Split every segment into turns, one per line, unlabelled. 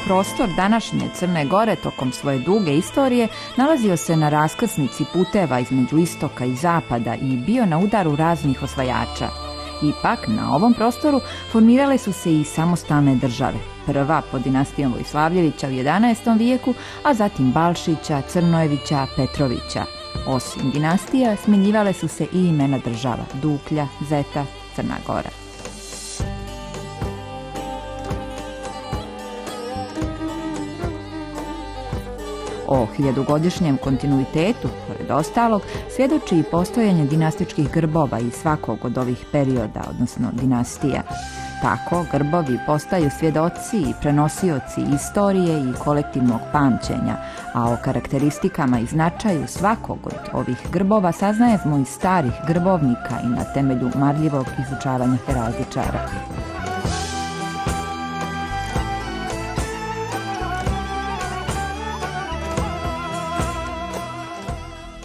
Prostor današnje Crne Gore tokom svoje duge istorije nalazio se na raskrsnici puteva između istoka i zapada i bio na udaru raznih osvajača. Ipak, na ovom prostoru formirale su se i samostalne države. Prva pod dinastijom Vojslavljevića u 11. vijeku, a zatim Balšića, Crnojevića, Petrovića. Osim dinastija, smenjivale su se i imena država: Duklja, Zeta, Crna Gora. O hiljadugodišnjem kontinuitetu, pored ostalog, svjedoči i postojanje dinastičkih grbova iz svakog od ovih perioda, odnosno dinastija. Tako, grbovi postaju svjedoci i prenosioci istorije i kolektivnog pamćenja, a o karakteristikama i značaju svakog od ovih grbova saznajemo iz starih grbovnika i na temelju marljivog izučavanja heraldičara.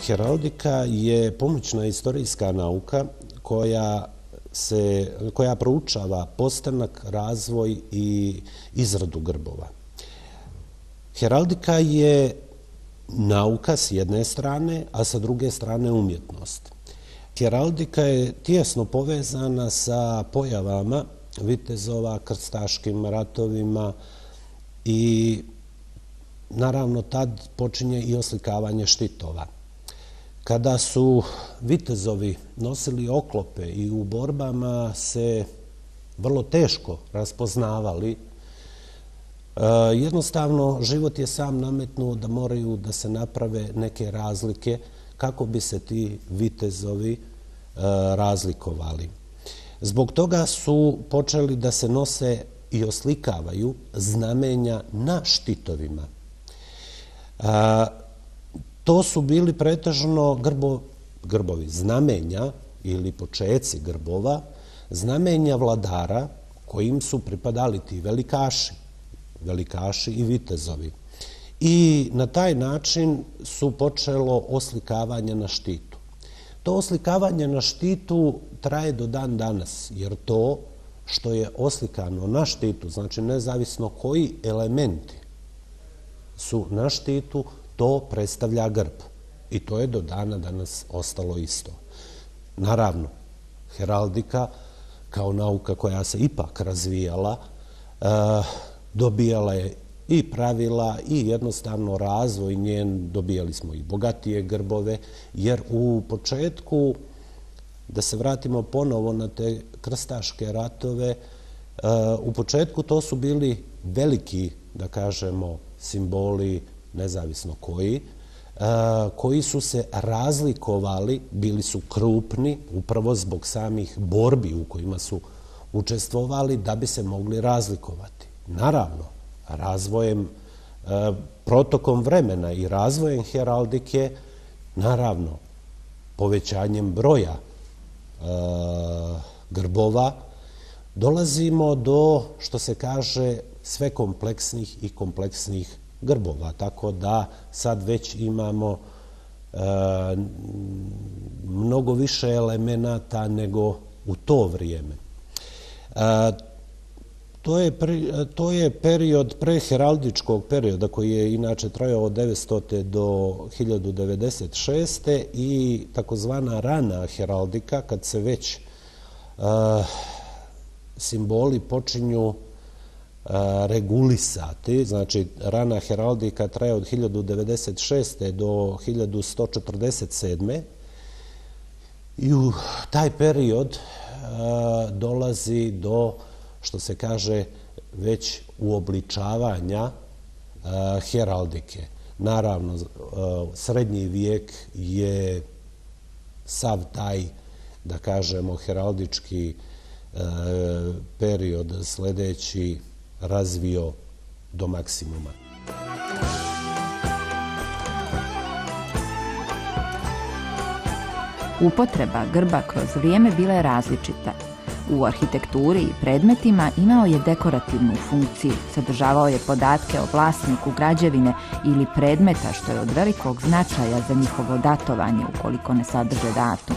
Heraldika je pomoćna istorijska nauka koja proučava postanak, razvoj i izradu grbova. Heraldika je nauka s jedne strane, a sa druge strane umjetnost. Heraldika je tijesno povezana sa pojavama vitezova, krstaškim ratovima i naravno tad počinje i oslikavanje štitova. Kada su vitezovi nosili oklope i u borbama se vrlo teško raspoznavali, jednostavno život je sam nametnuo da moraju da se naprave neke razlike kako bi se ti vitezovi razlikovali. Zbog toga su počeli da se nose i oslikavaju znamenja na štitovima. To su bili pretežno grbovi znamenja ili počeci grbova, znamenja vladara kojim su pripadali ti velikaši i vitezovi. I na taj način su počelo oslikavanje na štitu. To oslikavanje na štitu traje do dan danas, jer to što je oslikano na štitu, znači nezavisno koji elementi su na štitu, to predstavlja grb. I to je do dana danas ostalo isto. Naravno, heraldika kao nauka koja se ipak razvijala, dobijala je i pravila i jednostavno razvoj njen, dobijali smo i bogatije grbove, jer u početku, da se vratimo ponovo na te krstaške ratove, u početku to su bili veliki, da kažemo, simboli, nezavisno koji su se razlikovali, bili su krupni upravo zbog samih borbi u kojima su učestvovali da bi se mogli razlikovati. Naravno, razvojem, protokom vremena i razvojem heraldike, naravno, povećanjem broja grbova, dolazimo do, što se kaže, sve kompleksnih i kompleksnih grbova, tako da sad već imamo mnogo više elemenata nego u to vrijeme. To je period preheraldičkog perioda koji je inače trajao od 900. do 1096. i takozvana rana heraldika, kad se već simboli počinju regulisati, znači rana heraldika traje od 1096. do 1147. i u taj period dolazi do što se kaže, već uobličavanja heraldike. Naravno, srednji vijek je sav taj, da kažemo, heraldički period sljedeći razvio do maksimuma.
Upotreba grba kroz vrijeme bila je različita. U arhitekturi i predmetima imao je dekorativnu funkciju, sadržavao je podatke o vlasniku građevine ili predmeta, što je od velikog značaja za njihovo datovanje ukoliko ne sadrže datum.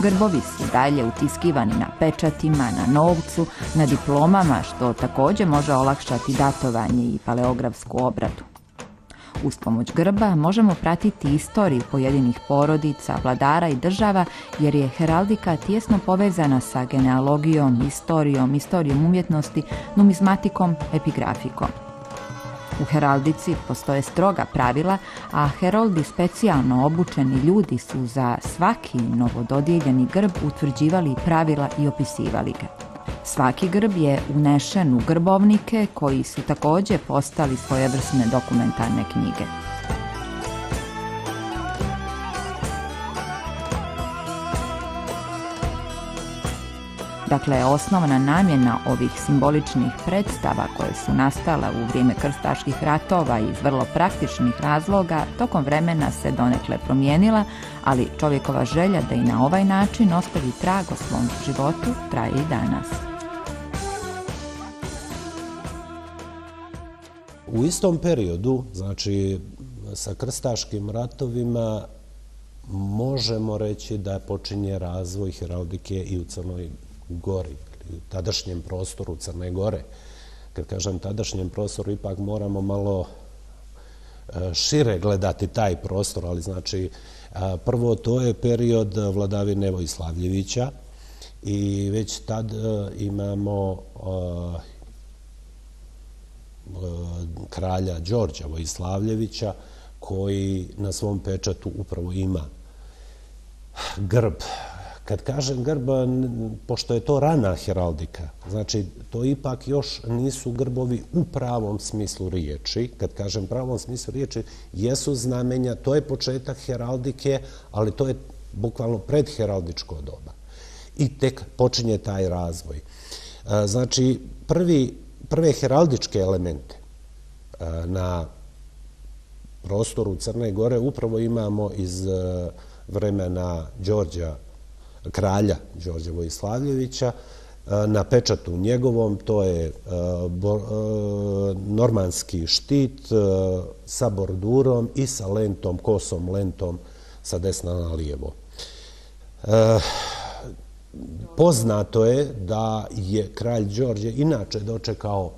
Grbovi su dalje utiskivani na pečatima, na novcu, na diplomama, što također može olakšati datovanje i paleografsku obradu. Uz pomoć grba možemo pratiti istoriju pojedinih porodica, vladara i država, jer je heraldika tijesno povezana sa genealogijom, istorijom umjetnosti, numizmatikom, epigrafikom. U heraldici postoje stroga pravila, a heroldi, specijalno obučeni ljudi, su za svaki novododijeljeni grb utvrđivali pravila i opisivali ga. Svaki grb je unešen u grbovnike, koji su također postali svojevrsne dokumentarne knjige. Dakle, osnovna namjena ovih simboličnih predstava koje su nastala u vrijeme krstaških ratova iz vrlo praktičnih razloga tokom vremena se donekle promijenila, ali čovjekova želja da i na ovaj način ostavi trag o svom životu traje i danas.
U istom periodu, znači sa krstaškim ratovima, možemo reći da počinje razvoj heraldike i u Crnoj Gori, u tadašnjem prostoru Crne Gore. Kad kažem tadašnjem prostoru, ipak moramo malo šire gledati taj prostor, ali znači prvo to je period vladavine Vojslavljevića i već tad imamo kralja Đorđa Vojslavljevića, koji na svom pečatu upravo ima grb. Kad kažem grb, pošto je to rana heraldika, znači to ipak još nisu grbovi u pravom smislu riječi. Kad kažem pravom smislu riječi, jesu znamenja, to je početak heraldike, ali to je bukvalno predheraldičko doba. I tek počinje taj razvoj. Znači, prve heraldičke elemente na prostoru Crne Gore upravo imamo iz vremena kralja Đorđa Vojslavljevića. Na pečatu njegovom to je normanski štit sa bordurom i sa lentom, kosom lentom sa desna na lijevo. Poznato je da je kralj Đorđe inače dočekao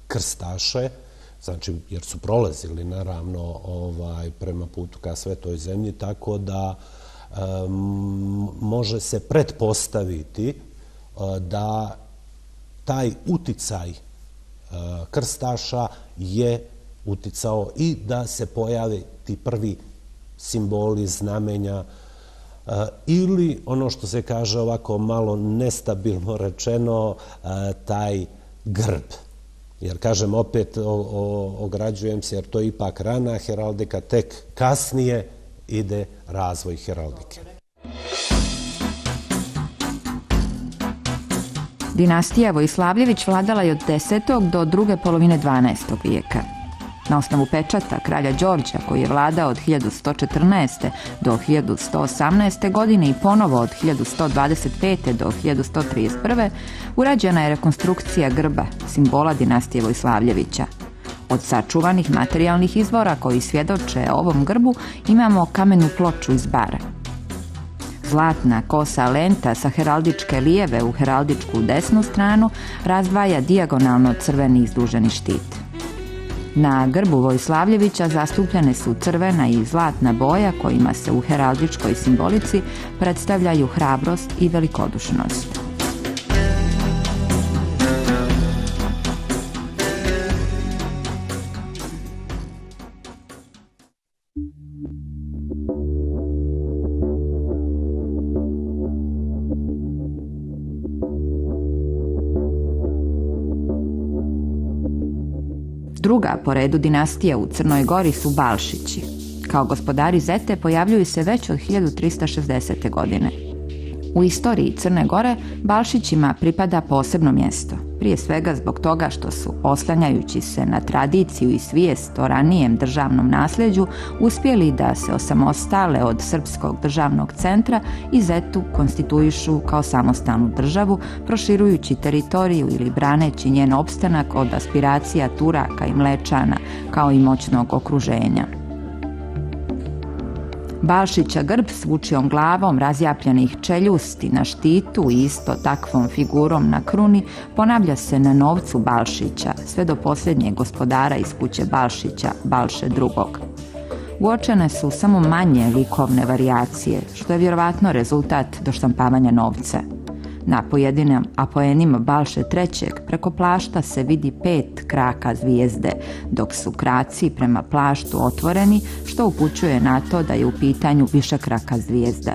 krstaše, znači jer su prolazili naravno prema putu ka Svetoj zemlji, tako da može se pretpostaviti da taj uticaj krstaša je uticao i da se pojave ti prvi simboli, znamenja, ili ono što se kaže ovako malo nestabilno rečeno, taj grb. Jer kažem opet, ograđujem se, jer to je ipak rana heraldika, tek kasnije ide razvoj heraldike.
Dinastija Vojslavljević vladala je od 10. do druge polovine 12. vijeka. Na osnovu pečata kralja Đorđa, koji je vladao od 1114. do 1118. godine i ponovo od 1125. do 1131. urađena je rekonstrukcija grba, simbola dinastije Vojslavljevića. Od sačuvanih materijalnih izvora koji svjedoče ovom grbu imamo kamenu ploču iz bara. Zlatna kosa lenta sa heraldičke lijeve u heraldičku desnu stranu razdvaja dijagonalno crveni izduženi štit. Na grbu Vojslavljevića zastupljene su crvena i zlatna boja kojima se u heraldičkoj simbolici predstavljaju hrabrost i velikodušnost. Druga po redu dinastija u Crnoj Gori su Balšići. Kao gospodari Zete pojavljuju se već od 1360. godine. U istoriji Crne Gore Balšićima pripada posebno mjesto, prije svega zbog toga što su, oslanjajući se na tradiciju i svijest o ranijem državnom nasljeđu, uspjeli da se osamostale od srpskog državnog centra i Zetu konstituišu kao samostalnu državu, proširujući teritoriju ili braneći njen opstanak od aspiracija Turaka i Mlečana, kao i moćnog okruženja. Balšića grb s vučijom glavom, razjapljenih čeljusti na štitu i isto takvom figurom na kruni ponavlja se na novcu Balšića sve do posljednjeg gospodara iz kuće Balšića, Balše II. Uočene su samo manje likovne varijacije, što je vjerovatno rezultat doštampavanja novca. Na pojedinim apoenima Balše III. Preko plašta se vidi 5 kraka zvijezde, dok su kraci prema plaštu otvoreni, što upućuje na to da je u pitanju višekraka zvijezda.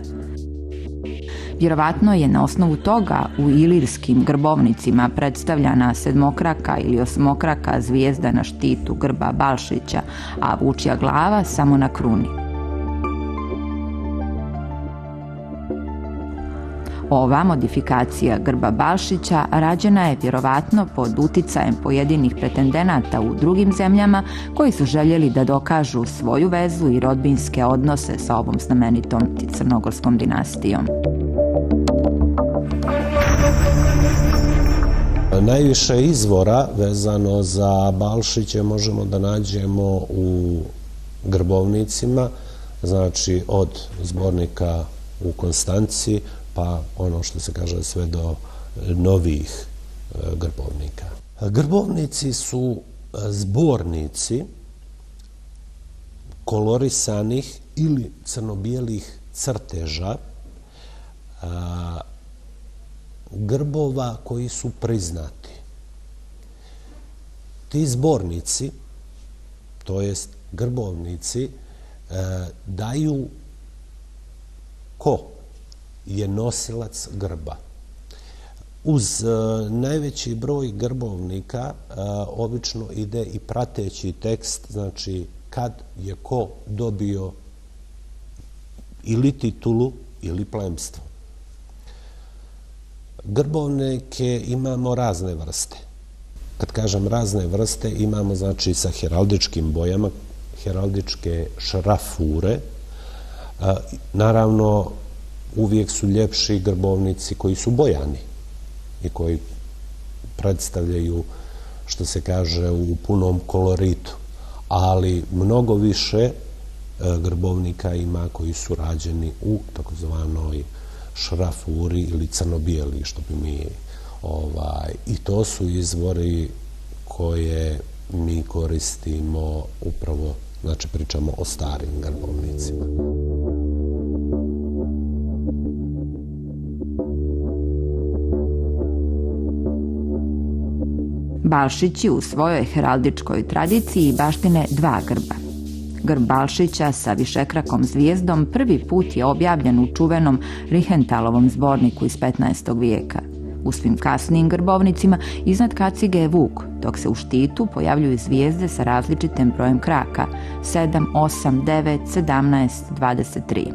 Vjerovatno je na osnovu toga u ilirskim grbovnicima predstavljana sedmokraka ili osmokraka zvijezda na štitu grba Balšića, a vučja glava samo na kruni. Ova modifikacija grba Balšića rađena je vjerovatno pod uticajem pojedinih pretendenata u drugim zemljama koji su željeli da dokažu svoju vezu i rodbinske odnose sa ovom znamenitom crnogorskom dinastijom.
Najviše izvora vezano za Balšiće možemo da nađemo u grbovnicima, znači od zbornika u Konstanci, pa ono što se kaže sve do novih grbovnika. Grbovnici su zbornici kolorisanih ili crno-bijelih crteža grbova koji su priznati. Ti zbornici, to jest grbovnici, daju ko je nosilac grba. Uz najveći broj grbovnika obično ide i prateći tekst, znači kad je ko dobio ili titulu ili plemstvo. Grbovnike imamo razne vrste. Kad kažem razne vrste, imamo znači sa heraldičkim bojama, heraldičke šrafure. Naravno, uvijek su ljepši grbovnici koji su bojani i koji predstavljaju, što se kaže, u punom koloritu. Ali mnogo više grbovnika ima koji su rađeni u takozvanoj šrafuri ili crno-bijeli, što bi mi... I to su izvori koje mi koristimo upravo, znači pričamo o starim grbovnicima.
Balšići u svojoj heraldičkoj tradiciji baštine dva grba. Grb Balšića sa višekrakom zvijezdom prvi put je objavljen u čuvenom Rihentalovom zborniku iz 15. vijeka. U svim kasnijim grbovnicima iznad kacige je vuk, dok se u štitu pojavljuju zvijezde sa različitim brojem kraka 7, 8, 9, 17, 23.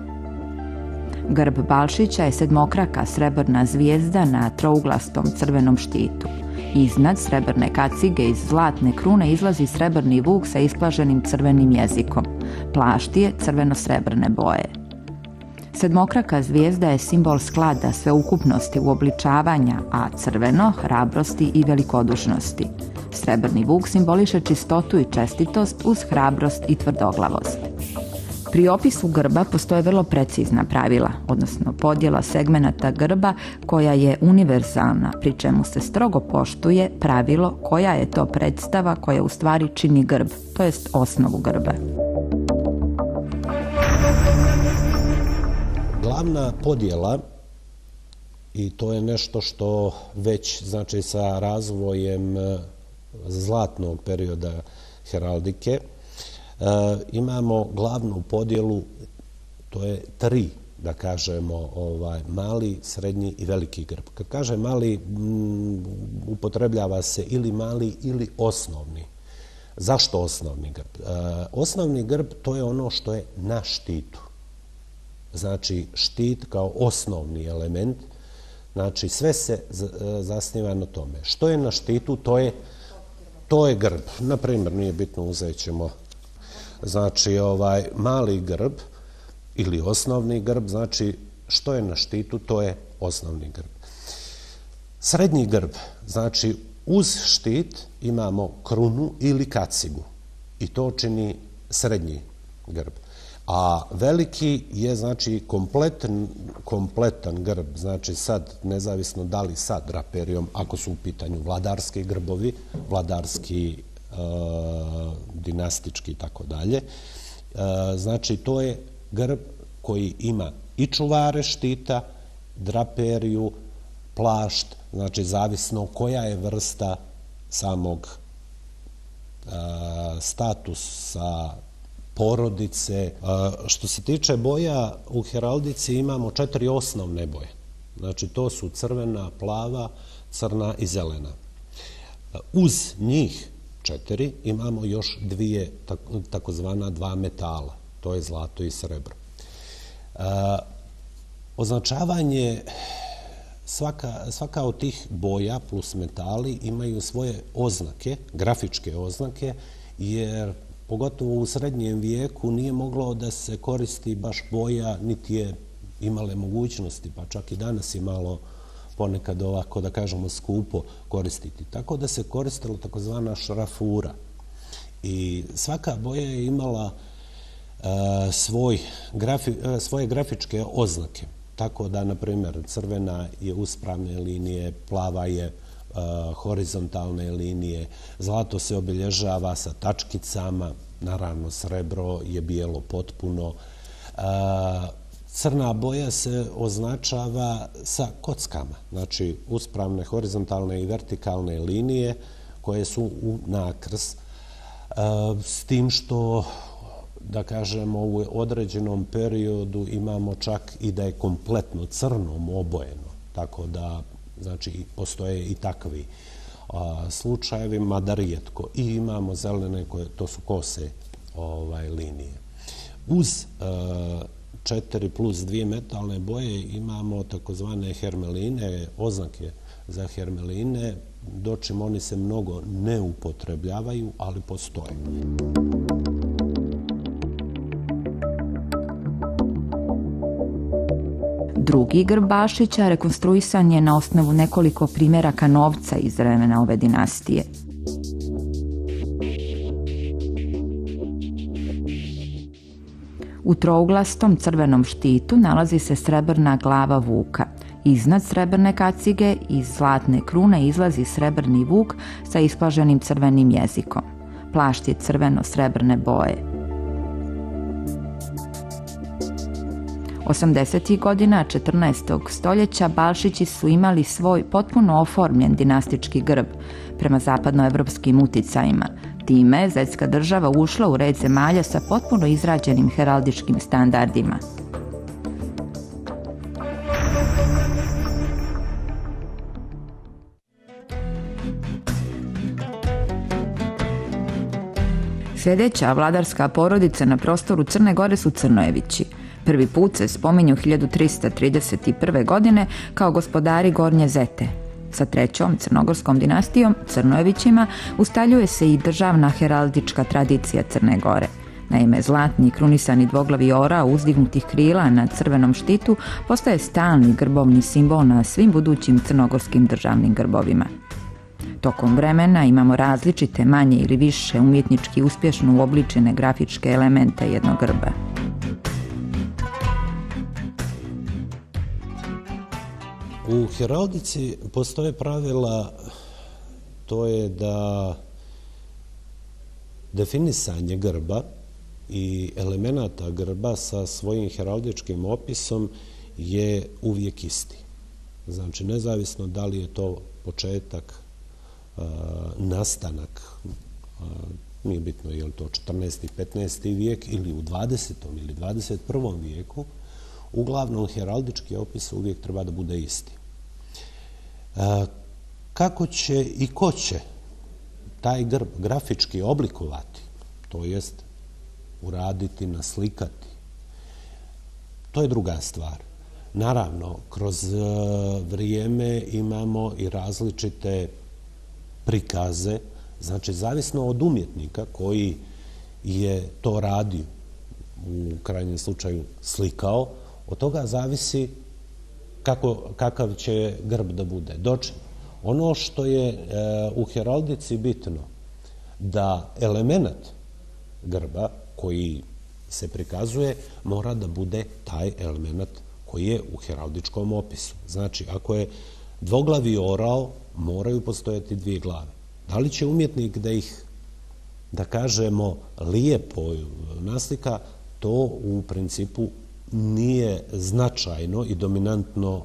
Grb Balšića je sedmokraka srebrna zvijezda na trouglastom crvenom štitu. Iznad srebrne kacige iz zlatne krune izlazi srebrni vuk sa isplaženim crvenim jezikom. Plašt je crveno-srebrne boje. Sedmokraka zvijezda je simbol sklada, sveukupnosti, uobličavanja, a crveno hrabrosti i velikodušnosti. Srebrni vuk simboliše čistotu i čestitost uz hrabrost i tvrdoglavost. Pri opisu grba postoje vrlo precizna pravila, odnosno podjela segmenata grba koja je univerzalna, pri čemu se strogo poštuje pravilo koja je to predstava koja u stvari čini grb, to jest osnovu grba.
Glavna podjela, i to je nešto što već, znači sa razvojem zlatnog perioda heraldike, imamo glavnu podjelu, to je 3, da kažemo, mali, srednji i veliki grb. Kad kažem mali, upotrebljava se ili mali ili osnovni. Zašto osnovni grb? Osnovni grb to je ono što je na štitu. Znači štit kao osnovni element, znači sve se zasniva na tome. Što je na štitu, to je grb. Naprimjer, nije bitno, uzet ćemo znači mali grb ili osnovni grb, znači što je na štitu, to je osnovni grb. Srednji grb, znači uz štit imamo krunu ili kacigu i to čini srednji grb. A veliki je znači kompletan grb, znači sad nezavisno da li sa draperijom, ako su u pitanju vladarski grbovi, vladarski, dinastički i tako dalje. Znači to je grb koji ima i čuvare štita, draperiju, plašt, znači zavisno koja je vrsta samog statusa porodice. Što se tiče boja, u heraldici imamo 4 osnovne boje. Znači to su crvena, plava, crna i zelena. Uz njih 4 imamo još dvije takozvana 2 metala, to je zlato i srebro. Označavanje, svaka od tih boja plus metali imaju svoje oznake, grafičke oznake, jer pogotovo u srednjem vijeku nije moglo da se koristi baš boja, niti je imale mogućnosti, pa čak i danas je malo ponekad ovako, da kažemo, skupo koristiti. Tako da se koristila takozvana šrafura. I svaka boja je imala svoje grafičke oznake. Tako da, na primjer, crvena je uspravne linije, plava je horizontalne linije, zlato se obilježava sa tačkicama, naravno srebro je bijelo potpuno. Crna boja se označava sa kockama, znači uspravne, horizontalne i vertikalne linije koje su u nakrs, s tim što, da kažemo, u određenom periodu imamo čak i da je kompletno crnom obojeno, tako da, znači, postoje i takvi slučajevi, mada rijetko. I imamo zelene, to su kose linije. Uz 4 plus 2 metalne boje imamo takozvane hermeline, oznake za hermeline, dočim oni se mnogo ne upotrebljavaju, ali postoje.
Drugi grb Bašića rekonstruisan je na osnovu nekoliko primjeraka novca iz vremena ove dinastije. U trouglastom crvenom štitu nalazi se srebrna glava vuka. Iznad srebrne kacige iz zlatne krune izlazi srebrni vuk sa isplaženim crvenim jezikom. Plašt je crveno-srebrne boje. 80. godina 14. stoljeća Balšići su imali svoj potpuno oformljen dinastički grb prema zapadnoevropskim uticajima. Time je Zetska država ušla u red zemalja sa potpuno izrađenim heraldičkim standardima. Sljedeća vladarska porodica na prostoru Crne Gore su Crnojevići. Prvi put se spominju 1331. godine kao gospodari Gornje Zete. Sa trećom crnogorskom dinastijom, Crnojevićima, ustaljuje se i državna heraldička tradicija Crne Gore. Naime, zlatni krunisani dvoglavi orao uzdignutih krila na crvenom štitu postaje stalni grbovni simbol na svim budućim crnogorskim državnim grbovima. Tokom vremena imamo različite, manje ili više umjetnički uspješno uobličene grafičke elemente jednog grba.
U heraldici postoje pravila, to je da definisanje grba i elemenata grba sa svojim heraldičkim opisom je uvijek isti. Znači, nezavisno da li je to početak, nastanak, nije bitno je li to 14. i 15. vijek ili u 20. ili 21. vijeku, uglavnom heraldički opis uvijek treba da bude isti. Kako će i ko će taj grb grafički oblikovati, to jest uraditi, naslikati, to je druga stvar. Naravno, kroz vrijeme imamo i različite prikaze, znači zavisno od umjetnika koji je to radio, u krajnjem slučaju slikao, od toga zavisi kakav će grb da bude. Dočim, ono što je u heraldici bitno, da element grba koji se prikazuje mora da bude taj element koji je u heraldičkom opisu. Znači, ako je dvoglavi orao, moraju postojati dvije glave. Da li će umjetnik da ih, da kažemo, lijepo naslika, to u principu nije značajno i dominantno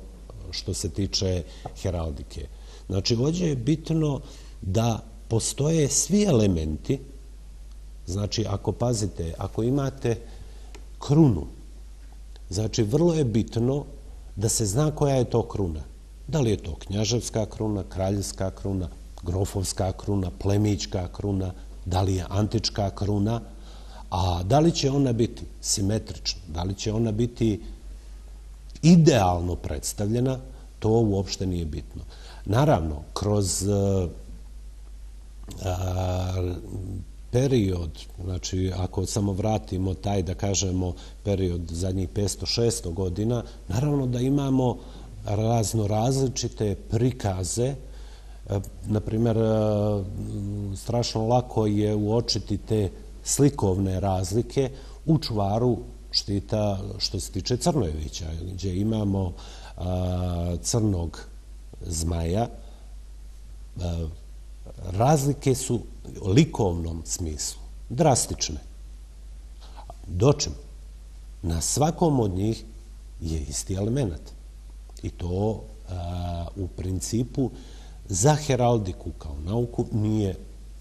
što se tiče heraldike. Znači, ovdje je bitno da postoje svi elementi. Znači, ako pazite, ako imate krunu, znači vrlo je bitno da se zna koja je to kruna. Da li je to knjaževska kruna, kraljevska kruna, grofovska kruna, plemićka kruna, da li je antička kruna, a da li će ona biti simetrična, da li će ona biti idealno predstavljena, to uopšte nije bitno. Naravno, kroz period, znači ako samo vratimo taj, da kažemo, period zadnjih 500-600 godina, naravno da imamo različite prikaze. Naprimjer, strašno lako je uočiti te slikovne razlike u čuvaru štita što se tiče Crnojevića, gdje imamo crnog zmaja. Razlike su u likovnom smislu drastične. Dočim, na svakom od njih je isti element. I to u principu za heraldiku kao nauku nije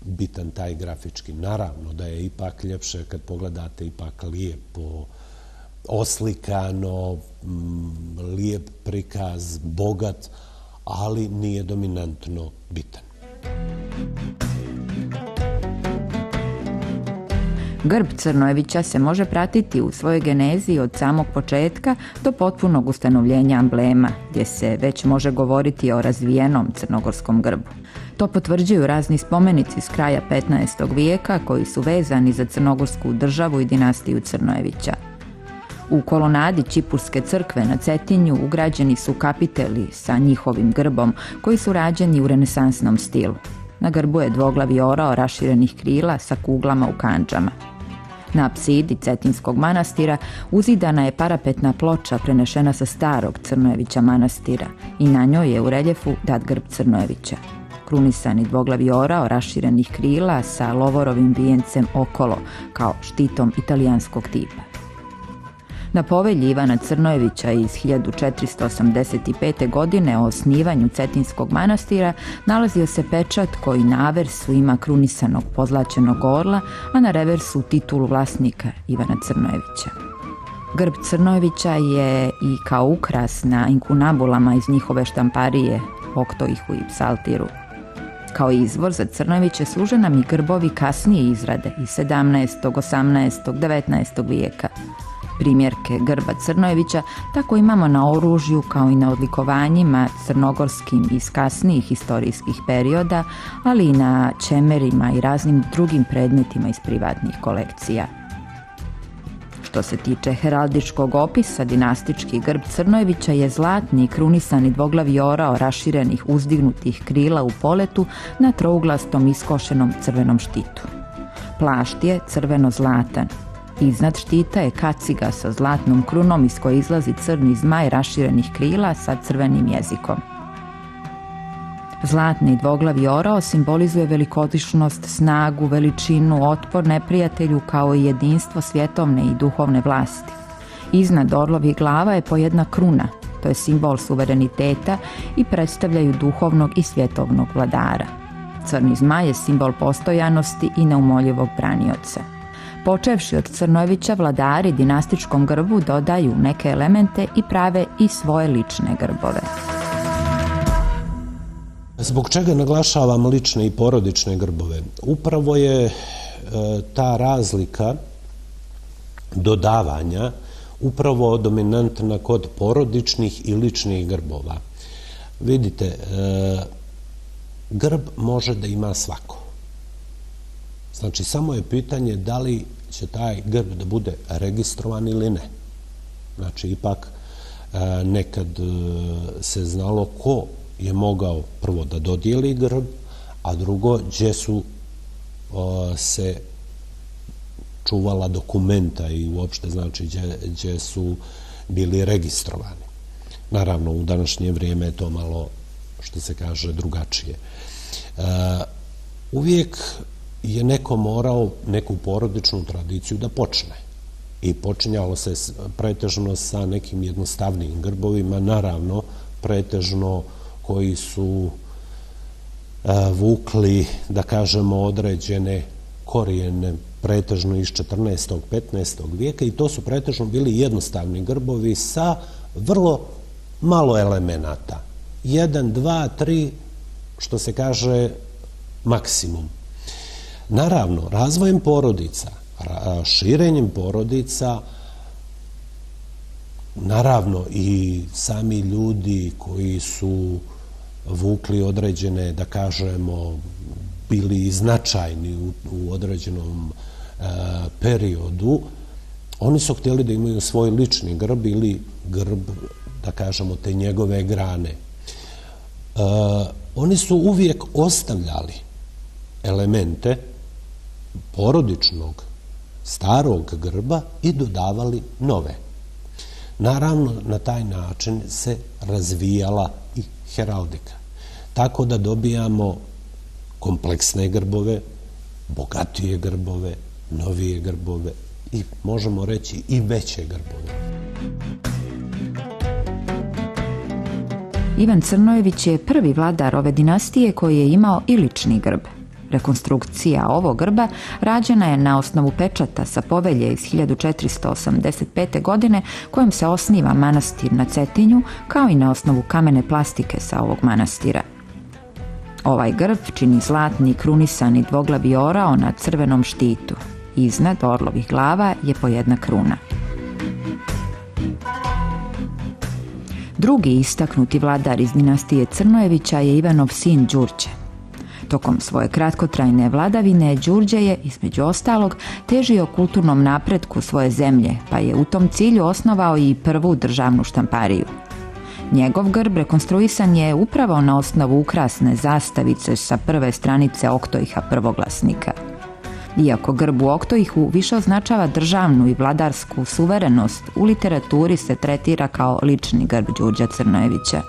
bitan taj grafički. Naravno da je ipak ljepše kad pogledate ipak lijepo oslikano, lijep prikaz, bogat, ali nije dominantno bitan.
Grb Crnojevića se može pratiti u svojoj genezi od samog početka do potpunog ustanovljenja amblema, gdje se već može govoriti o razvijenom crnogorskom grbu. To potvrđuju razni spomenici s kraja 15. vijeka koji su vezani za crnogorsku državu i dinastiju Crnojevića. U kolonadi Ćipurske crkve na Cetinju ugrađeni su kapiteli sa njihovim grbom koji su rađeni u renesansnom stilu. Na grbu je dvoglavi orao raširenih krila sa kuglama u kandžama. Na apsidi Cetinskog manastira uzidana je parapetna ploča prenešena sa starog Crnojevića manastira i na njoj je u reljefu dat grb Crnojevića. Krunisani dvoglavi orao raširenih krila sa lovorovim vijencem okolo kao štitom italijanskog tipa. Na povelji Ivana Crnojevića iz 1485. godine o osnivanju Cetinskog manastira nalazio se pečat koji na aversu ima krunisanog pozlaćenog orla, a na reversu titulu vlasnika Ivana Crnojevića. Grb Crnojevića je i kao ukras na inkunabulama iz njihove štamparije, oktoihu i psaltiru. Kao izvor za Crnojeviće služe nam i grbovi kasnije izrade iz 17., 18., 19. vijeka. Primjerke grba Crnojevića tako imamo na oružju kao i na odlikovanjima crnogorskim iz kasnijih historijskih perioda, ali i na čemerima i raznim drugim predmetima iz privatnih kolekcija. Što se tiče heraldičkog opisa, dinastički grb Crnojevića je zlatni krunisani dvoglavi orao raširenih uzdignutih krila u poletu na trouglastom iskošenom crvenom štitu. Plašt je crveno-zlatan. Iznad štita je kaciga sa zlatnom krunom iz koje izlazi crni zmaj raširenih krila sa crvenim jezikom. Zlatni dvoglavi orao simbolizuje velikodušnost, snagu, veličinu, otpor neprijatelju kao i jedinstvo svjetovne i duhovne vlasti. Iznad orlovih glava je po jedna kruna, to je simbol suvereniteta i predstavljaju duhovnog i svjetovnog vladara. Crni zmaj je simbol postojanosti i neumoljivog branioca. Počevši od Crnojevića, vladari dinastičkom grbu dodaju neke elemente i prave i svoje lične grbove.
Zbog čega naglašavam lične i porodične grbove? Upravo je ta razlika dodavanja upravo dominantna kod porodičnih i ličnih grbova. Vidite, grb može da ima svako. Znači, samo je pitanje da li će taj grb da bude registrovan ili ne. Znači, ipak nekad se znalo ko je mogao prvo da dodijeli grb, a drugo gdje su se čuvala dokumenta i uopšte znači gdje su bili registrovani. Naravno, u današnje vrijeme je to malo, što se kaže, drugačije. Uvijek je neko morao neku porodičnu tradiciju da počne. I počinjalo se pretežno sa nekim jednostavnijim grbovima, naravno, pretežno koji su vukli, da kažemo, određene korijene, pretežno iz 14. 15. vijeka, i to su pretežno bili jednostavni grbovi sa vrlo malo elemenata. 1, 2, 3, što se kaže, maksimum. Naravno, razvojem porodica, širenjem porodica, naravno i sami ljudi koji su vukli određene, da kažemo, bili značajni u određenom periodu, oni su htjeli da imaju svoj lični grb ili grb, da kažemo, te njegove grane. Oni su uvijek ostavljali elemente porodičnog starog grba i dodavali nove. Naravno, na taj način se razvijala i heraldika. Tako da dobijamo kompleksne grbove, bogatije grbove, novije grbove i, možemo reći, i veće grbove.
Ivan Crnojević je prvi vladar ove dinastije koji je imao i lični grb. Rekonstrukcija ovog grba rađena je na osnovu pečata sa povelje iz 1485. godine kojim se osniva manastir na Cetinju, kao i na osnovu kamene plastike sa ovog manastira. Ovaj grb čini zlatni krunisani dvoglavi orao na crvenom štitu. Iznad orlovih glava je po jedna kruna. Drugi istaknuti vladar iz dinastije Crnojevića je Ivanov sin Đurđe. Tokom svoje kratkotrajne vladavine Đurđe je, između ostalog, težio kulturnom napretku svoje zemlje, pa je u tom cilju osnovao i prvu državnu štampariju. Njegov grb rekonstruisan je upravo na osnovu ukrasne zastavice sa prve stranice Oktoiha prvoglasnika. Iako grb u Oktoihu više označava državnu i vladarsku suverenost, u literaturi se tretira kao lični grb Đurđa Crnojevića.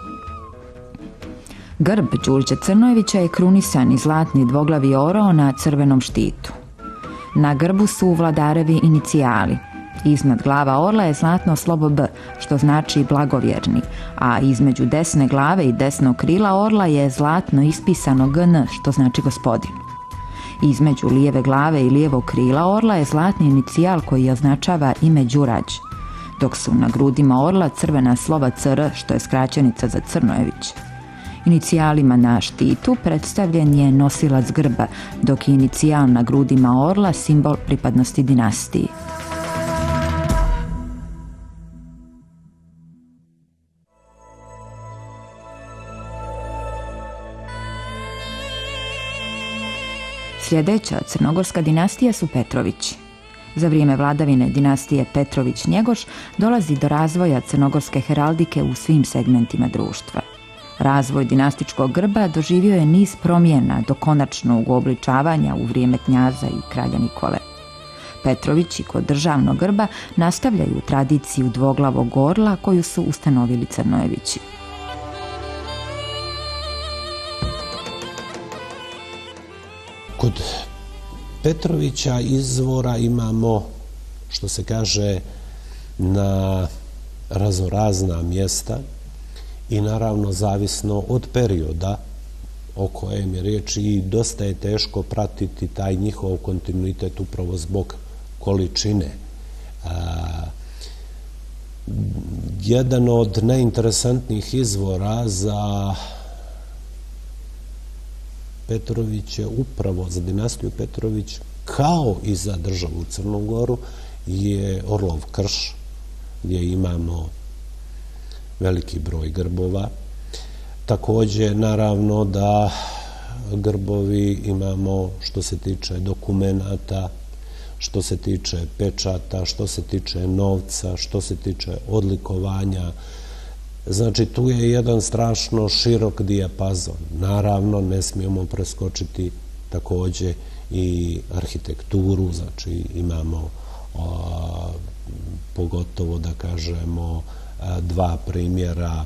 Grb Đurđe Crnojevića je krunisani zlatni dvoglavi orao na crvenom štitu. Na grbu su vladarevi inicijali. Iznad glava orla je zlatno slovo B, što znači blagovjerni, a između desne glave i desnog krila orla je zlatno ispisano GN, što znači gospodin. Između lijeve glave i lijevog krila orla je zlatni inicijal koji označava ime Đurađ, dok su na grudima orla crvena slova CR, što je skraćenica za Crnojević. Inicijalima na štitu predstavljen je nosilac grba, dok je inicijal na grudima orla simbol pripadnosti dinastiji. Sljedeća crnogorska dinastija su Petrovići. Za vrijeme vladavine dinastije Petrović-Njegoš dolazi do razvoja crnogorske heraldike u svim segmentima društva. Razvoj dinastičkog grba doživio je niz promjena do konačnog uobličavanja u vrijeme knjaza i kralja Nikole. Petrovići kod državnog grba nastavljaju tradiciju dvoglavog orla koju su ustanovili Crnojevići.
Kod Petrovića izvora imamo, što se kaže, na raznorazna mjesta i naravno zavisno od perioda o kojem je riječ i dosta je teško pratiti taj njihov kontinuitet upravo zbog količine. Jedan od najinteresantnijih izvora za Petrović je upravo za dinastiju Petrović, kao i za državu Crnu Goru, je Orlov krš, gdje imamo veliki broj grbova. Također, naravno da grbovi imamo što se tiče dokumenata, što se tiče pečata, što se tiče novca, što se tiče odlikovanja. Znači, tu je jedan strašno širok dijapazon. Naravno, ne smijemo preskočiti također i arhitekturu, znači imamo pogotovo, da kažemo, dva primjera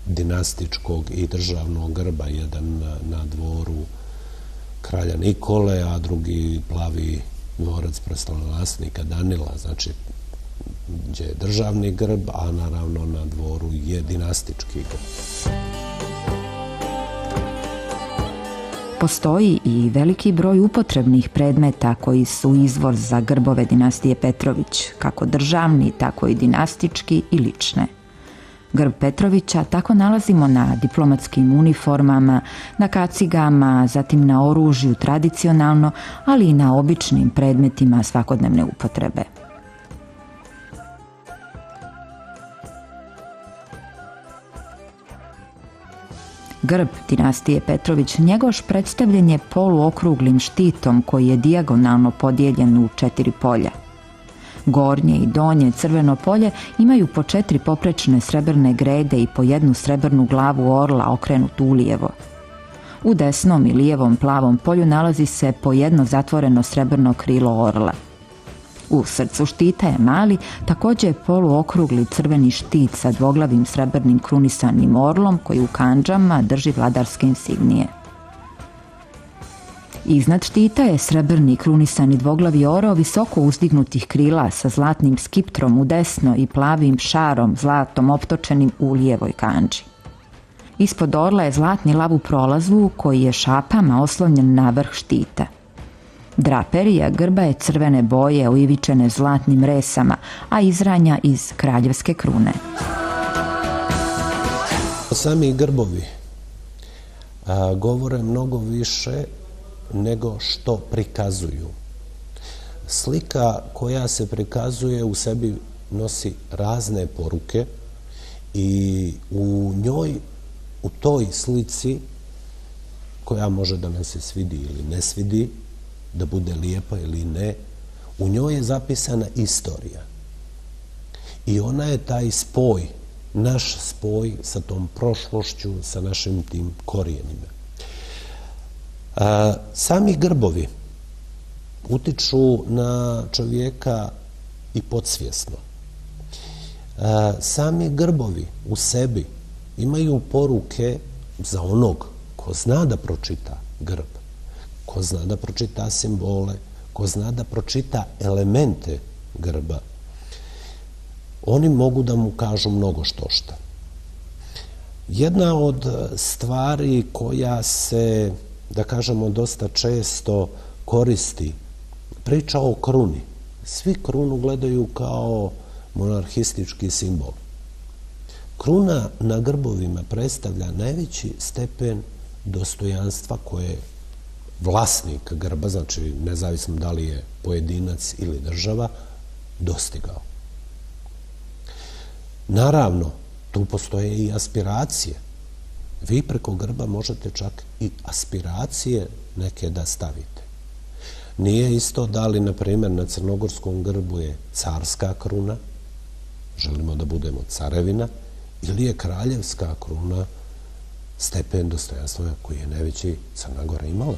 dinastičkog i državnog grba, jedan na dvoru kralja Nikole, a drugi plavi dvorac prestolonaslednika Danila, znači gdje je državni grb, a naravno na dvoru je dinastički grb.
Postoji i veliki broj upotrebnih predmeta koji su izvor za grbove dinastije Petrović, kako državni, tako i dinastički i lične. Grb Petrovića tako nalazimo na diplomatskim uniformama, na kacigama, zatim na oružju tradicionalno, ali i na običnim predmetima svakodnevne upotrebe. Grb dinastije Petrović njegoš predstavljen je poluokruglim štitom koji je dijagonalno podijeljen u 4 polja. Gornje i donje crveno polje imaju po 4 poprečne srebrne grede i po 1 srebrnu glavu orla okrenutu ulijevo. U desnom i lijevom plavom polju nalazi se po 1 zatvoreno srebrno krilo orla. U srcu štita je mali, također poluokrugli crveni štit sa dvoglavim srebrnim krunisanim orlom koji u kandžama drži vladarske insignije. Iznad štita je srebrni krunisani dvoglavi orao visoko uzdignutih krila sa zlatnim skiptrom u desno i plavim šarom zlatom optočenim u lijevoj kandži. Ispod orla je zlatni lav u prolazu koji je šapama oslonjen na vrh štita. Draperija grba je crvene boje oivičene zlatnim resama, a izranja iz kraljevske krune.
Sami grbovi govore mnogo više nego što prikazuju. Slika koja se prikazuje u sebi nosi razne poruke i u njoj, u toj slici, koja može da nam se svidi ili ne svidi, da bude lijepa ili ne, u njoj je zapisana istorija. I ona je taj spoj, naš spoj sa tom prošlošću, sa našim tim korijenima. Sami grbovi utiču na čovjeka i podsvjesno. Sami grbovi u sebi imaju poruke za onog ko zna da pročita grb, ko zna da pročita simbole, ko zna da pročita elemente grba. Oni mogu da mu kažu mnogo štošta. Jedna od stvari koja se, da kažemo, dosta često koristi, priča o kruni. Svi krunu gledaju kao monarhistički simbol. Kruna na grbovima predstavlja najveći stepen dostojanstva koje vlasnik grba, znači nezavisno da li je pojedinac ili država, dostigao. Naravno, tu postoje i aspiracije. Vi preko grba možete čak i aspiracije neke da stavite. Nije isto da li, na primjer, na crnogorskom grbu je carska kruna, želimo da budemo carevina, ili je kraljevska kruna stepen dostojanstva koji je najveći Crna Gora imala.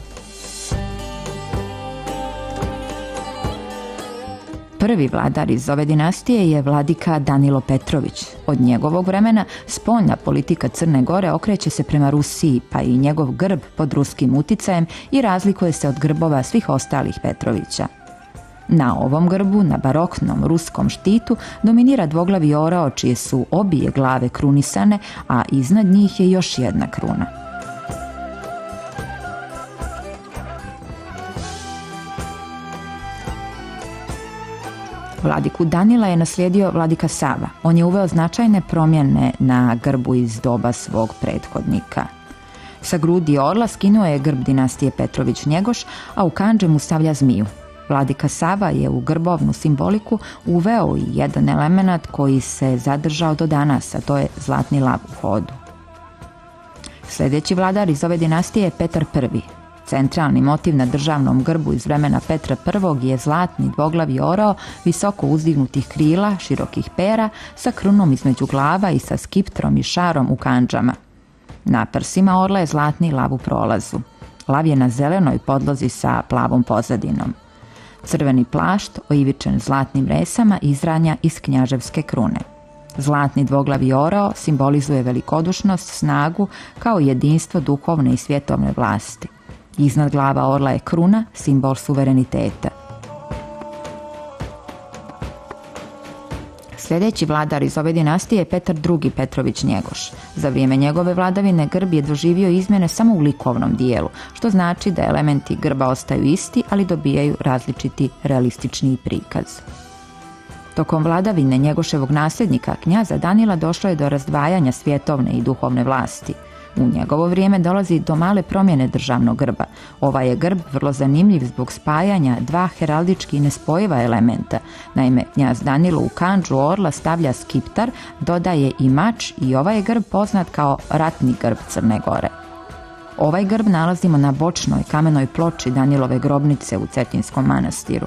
Prvi vladar iz ove dinastije je vladika Danilo Petrović. Od njegovog vremena spoljna politika Crne Gore okreće se prema Rusiji, pa i njegov grb pod ruskim uticajem i razlikuje se od grbova svih ostalih Petrovića. Na ovom grbu, na baroknom ruskom štitu, dominira dvoglavi orao čije su obje glave krunisane, a iznad njih je još jedna kruna. Vladiku Danila je naslijedio vladika Sava. On je uveo značajne promjene na grbu iz doba svog prethodnika. Sa grudi orla skinuo je grb dinastije Petrović-Njegoš, a u kandže mu stavlja zmiju. Vladika Sava je u grbovnu simboliku uveo i jedan element koji se zadržao do danas, a to je zlatni lav u hodu. Sljedeći vladar iz ove dinastije je Petar I. Centralni motiv na državnom grbu iz vremena Petra I je zlatni dvoglavi orao visoko uzdignutih krila, širokih pera, sa krunom između glava i sa skiptrom i šarom u kandžama. Na prsima orla je zlatni lav u prolazu. Lav je na zelenoj podlozi sa plavom pozadinom. Crveni plašt, oivičen zlatnim resama, izranja iz knjaževske krune. Zlatni dvoglavi orao simbolizuje velikodušnost, snagu, kao jedinstvo duhovne i svjetovne vlasti. Iznad glava orla je kruna, simbol suvereniteta. Sljedeći vladar iz ove dinastije je Petar II. Petrović-Njegoš. Za vrijeme njegove vladavine grb je doživio izmjene samo u likovnom dijelu, što znači da elementi grba ostaju isti, ali dobijaju različiti realistični prikaz. Tokom vladavine Njegoševog nasljednika, knjaza Danila, došlo je do razdvajanja svjetovne i duhovne vlasti. U njegovo vrijeme dolazi do male promjene državnog grba. Ovaj je grb vrlo zanimljiv zbog spajanja dva heraldički nespojiva elementa. Naime, knjaz Danilo u kandžu orla stavlja skiptar, dodaje i mač i ovaj je grb poznat kao ratni grb Crne Gore. Ovaj grb nalazimo na bočnoj kamenoj ploči Danilove grobnice u Cetinskom manastiru.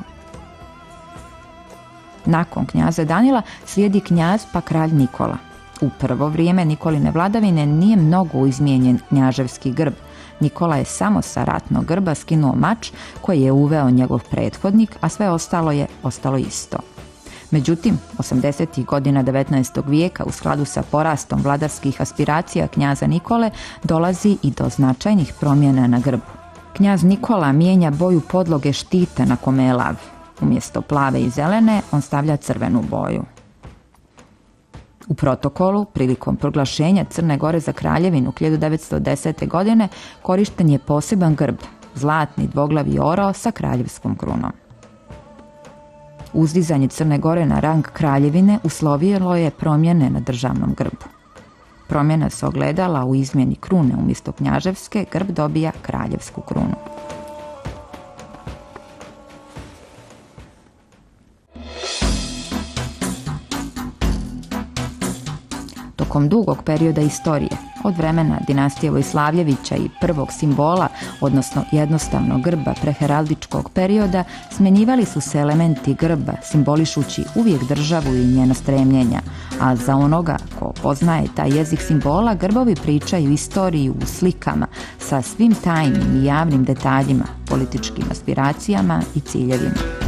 Nakon knjaza Danila slijedi knjaz pa kralj Nikola. U prvo vrijeme Nikoline vladavine nije mnogo izmijenjen knjaževski grb. Nikola je samo sa ratnog grba skinuo mač koji je uveo njegov prethodnik, a sve ostalo je ostalo isto. Međutim, 80. godina 19. vijeka u skladu sa porastom vladarskih aspiracija knjaza Nikole dolazi i do značajnih promjena na grbu. Knjaz Nikola mijenja boju podloge štita na kome je lav. Umjesto plave i zelene on stavlja crvenu boju. U protokolu, prilikom proglašenja Crne Gore za kraljevinu 1910. godine, korišten je poseban grb, zlatni dvoglavi orao sa kraljevskom krunom. Uzdizanje Crne Gore na rang kraljevine uslovilo je promjene na državnom grbu. Promjena se ogledala u izmjeni krune, umjesto knjaževske grb dobija kraljevsku krunu. Tokom dugog perioda istorije, od vremena dinastije Vojslavljevića i prvog simbola, odnosno jednostavnog grba preheraldičkog perioda, smjenjivali su se elementi grba, simbolišući uvijek državu i njena stremljenja, a za onoga ko poznaje taj jezik simbola, grbovi pričaju istoriju u slikama sa svim tajnim i javnim detaljima, političkim aspiracijama i ciljevima.